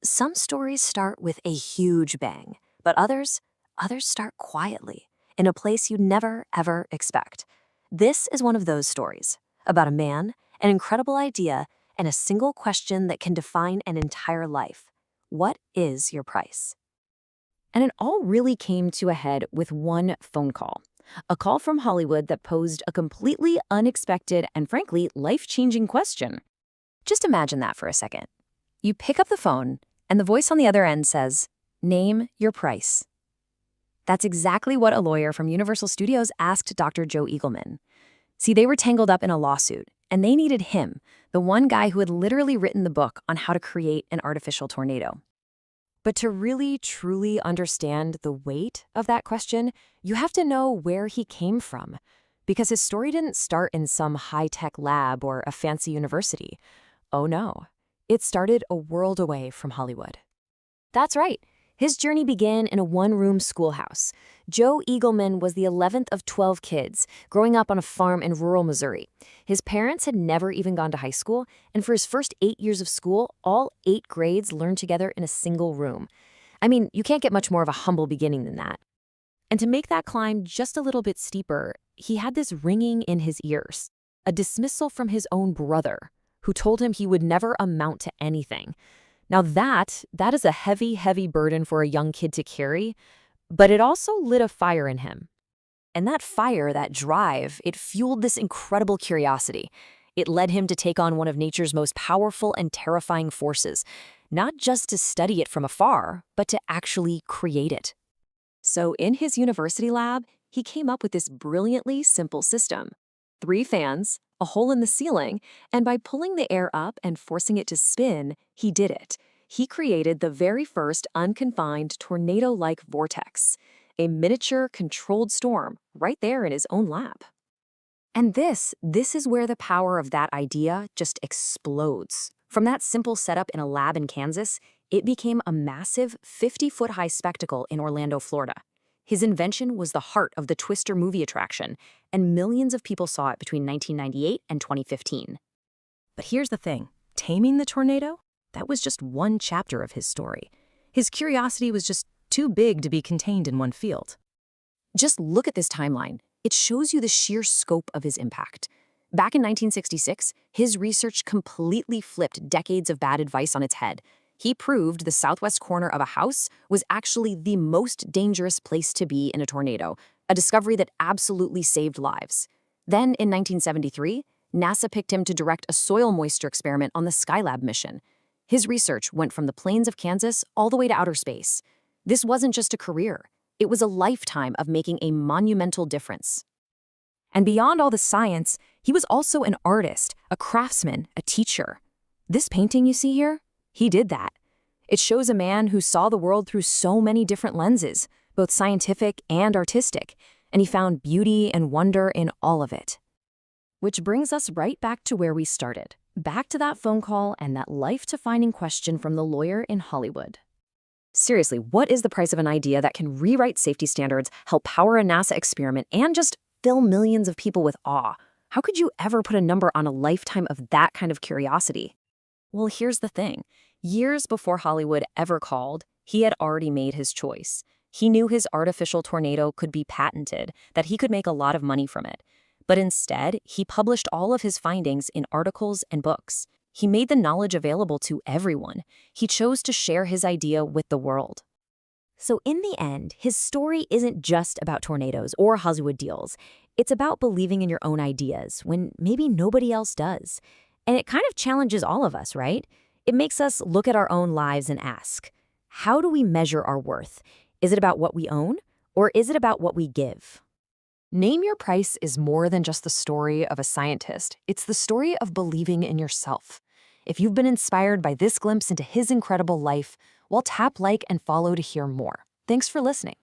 Some stories start with a huge bang, but others start quietly, in a place you'd never, ever expect. This is one of those stories about a man, an incredible idea, and a single question that can define an entire life. What is your price? And it all really came to a head with one phone call. A call from Hollywood that posed a completely unexpected and frankly life-changing question. Just imagine that for a second. You pick up the phone, and the voice on the other end says, "Name your price." That's exactly what a lawyer from Universal Studios asked Dr. Joe Eagleman. See, they were tangled up in a lawsuit, and they needed him, the one guy who had literally written the book on how to create an artificial tornado. But to really, truly understand the weight of that question, you have to know where he came from. Because his story didn't start in some high-tech lab or a fancy university. Oh no, it started a world away from Hollywood. That's right. His journey began in a one-room schoolhouse. Joe Eagleman was the 11th of 12 kids, growing up on a farm in rural Missouri. His parents had never even gone to high school, and for his first 8 years of school, all 8 grades learned together in a single room. I mean, you can't get much more of a humble beginning than that. And to make that climb just a little bit steeper, he had this ringing in his ears, a dismissal from his own brother, who told him he would never amount to anything. Now that is a heavy, heavy burden for a young kid to carry, but it also lit a fire in him. And that fire, that drive, it fueled this incredible curiosity. It led him to take on one of nature's most powerful and terrifying forces, not just to study it from afar, but to actually create it. So in his university lab, he came up with this brilliantly simple system. 3 fans, a hole in the ceiling, and by pulling the air up and forcing it to spin, he did it. He created the very first unconfined tornado-like vortex, a miniature controlled storm right there in his own lab. And this is where the power of that idea just explodes. From that simple setup in a lab in Kansas, it became a massive 50-foot-high spectacle in Orlando, Florida. His invention was the heart of the Twister movie attraction, and millions of people saw it between 1998 and 2015. But here's the thing. Taming the tornado? That was just one chapter of his story. His curiosity was just too big to be contained in one field. Just look at this timeline. It shows you the sheer scope of his impact. Back in 1966, his research completely flipped decades of bad advice on its head. He proved the southwest corner of a house was actually the most dangerous place to be in a tornado, a discovery that absolutely saved lives. Then, in 1973, NASA picked him to direct a soil moisture experiment on the Skylab mission. His research went from the plains of Kansas all the way to outer space. This wasn't just a career. It was a lifetime of making a monumental difference. And beyond all the science, he was also an artist, a craftsman, a teacher. This painting you see here? He did that. It shows a man who saw the world through so many different lenses, both scientific and artistic, and he found beauty and wonder in all of it. Which brings us right back to where we started, back to that phone call and that life-defining question from the lawyer in Hollywood. Seriously, what is the price of an idea that can rewrite safety standards, help power a NASA experiment, and just fill millions of people with awe? How could you ever put a number on a lifetime of that kind of curiosity? Well, here's the thing. Years before Hollywood ever called, he had already made his choice. He knew his artificial tornado could be patented, that he could make a lot of money from it. But instead, he published all of his findings in articles and books. He made the knowledge available to everyone. He chose to share his idea with the world. So in the end, his story isn't just about tornadoes or Hollywood deals. It's about believing in your own ideas when maybe nobody else does. And it kind of challenges all of us, right? It makes us look at our own lives and ask, how do we measure our worth? Is it about what we own, or is it about what we give? Name Your Price is more than just the story of a scientist. It's the story of believing in yourself. If you've been inspired by this glimpse into his incredible life, well, tap like and follow to hear more. Thanks for listening.